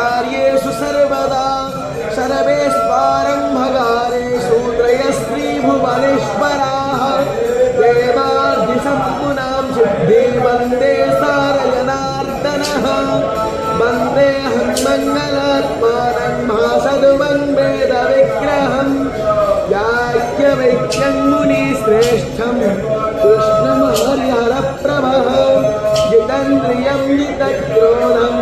कार्येषु सर्वदा सर्वेष्वारम्भकारेषु त्रयस्त्रीभुवनेश्वराः देवार्धिसम्पुनां सिद्धि वन्दे सारजनार्दनः वन्देऽहं मङ्गलात्मानं महासद्वन्द्वेदविग्रहं याज्ञवल्क्यं मुनिश्रेष्ठं कृष्णमहर्यहरप्रभः जितेन्द्रियं जितक्रोधं